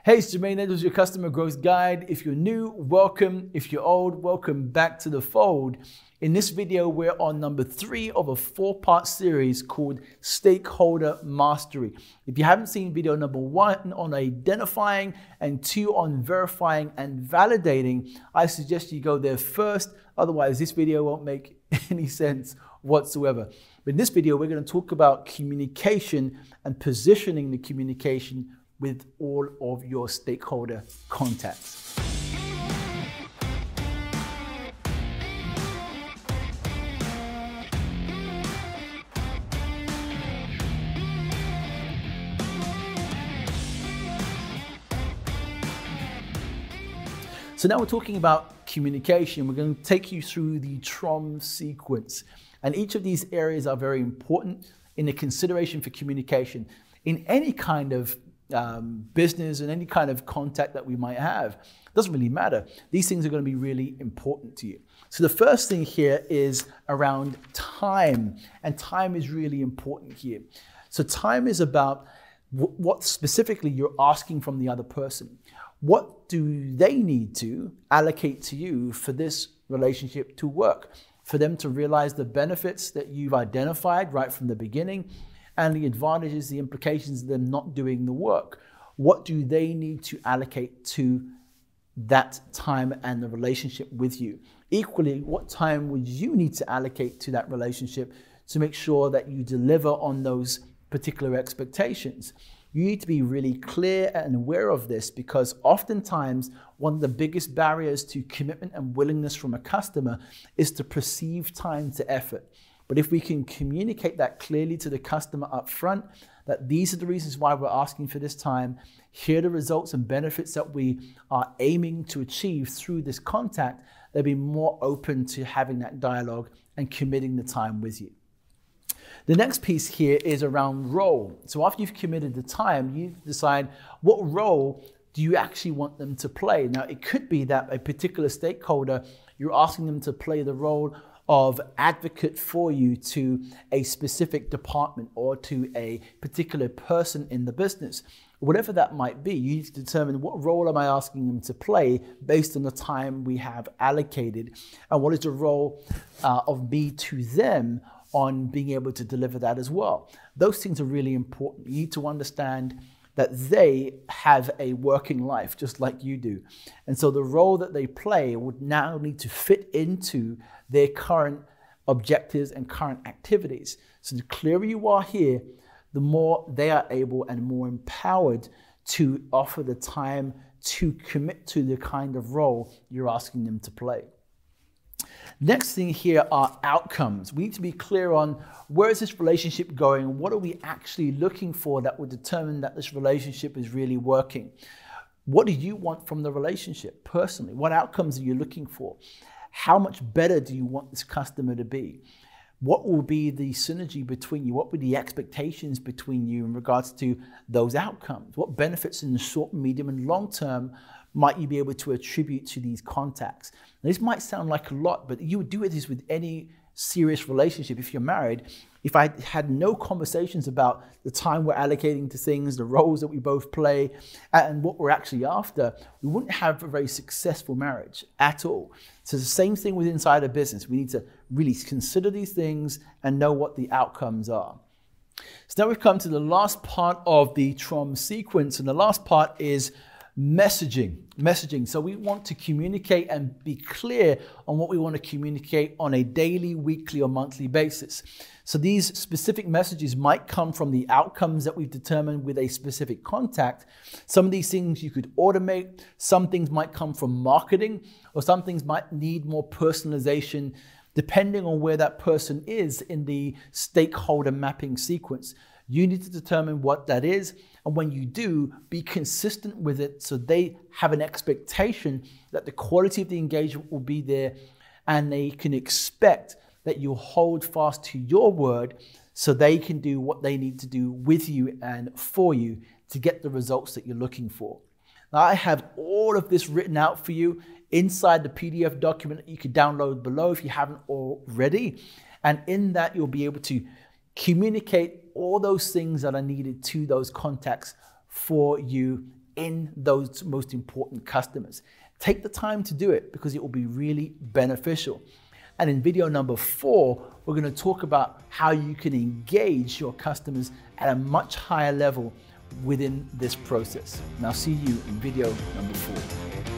Hey, it's Jermaine Edwards, your customer growth guide. If you're new, welcome. If you're old, welcome back to the fold. In this video, we're on number 3 of a 4-part series called Stakeholder Mastery. If you haven't seen video number 1 on identifying and 2 on verifying and validating, I suggest you go there first. Otherwise, this video won't make any sense whatsoever. But in this video, we're going to talk about communication and positioning the communication with all of your stakeholder contacts. So now we're talking about communication. We're going to take you through the T.R.O.M sequence. And each of these areas are very important in the consideration for communication in any kind of business and any kind of contact that we might have. It doesn't really matter. These things are going to be really important to you. So the first thing here is around time. And time is really important here. So time is about what specifically you're asking from the other person. What do they need to allocate to you for this relationship to work? For them to realize the benefits that you've identified right from the beginning and the advantages, the implications of them not doing the work. What do they need to allocate to that time and the relationship with you? Equally, what time would you need to allocate to that relationship to make sure that you deliver on those particular expectations? You need to be really clear and aware of this, because oftentimes one of the biggest barriers to commitment and willingness from a customer is the perceived time to effort. But if we can communicate that clearly to the customer up front, that these are the reasons why we're asking for this time, here are the results and benefits that we are aiming to achieve through this contact, they'll be more open to having that dialogue and committing the time with you. The next piece here is around role. So after you've committed the time, you decide what role do you actually want them to play. Now, it could be that a particular stakeholder, you're asking them to play the role of advocate for you to a specific department or to a particular person in the business. Whatever that might be, you need to determine what role am I asking them to play based on the time we have allocated, and what is the role of me to them on being able to deliver that as well. Those things are really important. You need to understand that they have a working life just like you do. And so the role that they play would now need to fit into their current objectives and current activities. So the clearer you are here, the more they are able and more empowered to offer the time to commit to the kind of role you're asking them to play. Next thing here are outcomes. We need to be clear on where is this relationship going? What are we actually looking for that will determine that this relationship is really working? What do you want from the relationship personally? What outcomes are you looking for? How much better do you want this customer to be? What will be the synergy between you? What will be the expectations between you in regards to those outcomes? What benefits in the short, medium, and long term might you be able to attribute to these contacts? Now, this might sound like a lot, but you would do this with any serious relationship. If you're married, if I had no conversations about the time we're allocating to things, the roles that we both play, and what we're actually after, we wouldn't have a very successful marriage at all. So it's the same thing with inside a business. We need to really consider these things and know what the outcomes are. So now we've come to the last part of the T.R.O.M sequence, and the last part is messaging. So we want to communicate and be clear on what we want to communicate on a daily, weekly, or monthly basis. So these specific messages might come from the outcomes that we've determined with a specific contact. Some of these things you could automate. Some things might come from marketing, or some things might need more personalization depending on where that person is in the stakeholder mapping sequence. You need to determine what that is, and when you do, be consistent with it so they have an expectation that the quality of the engagement will be there, and they can expect that you'll hold fast to your word so they can do what they need to do with you and for you to get the results that you're looking for. Now, I have all of this written out for you inside the PDF document that you can download below if you haven't already. And in that, you'll be able to communicate all those things that are needed to those contacts for you in those most important customers. Take the time to do it because it will be really beneficial. And in video number 4, we're going to talk about how you can engage your customers at a much higher level within this process. And I'll see you in video number 4.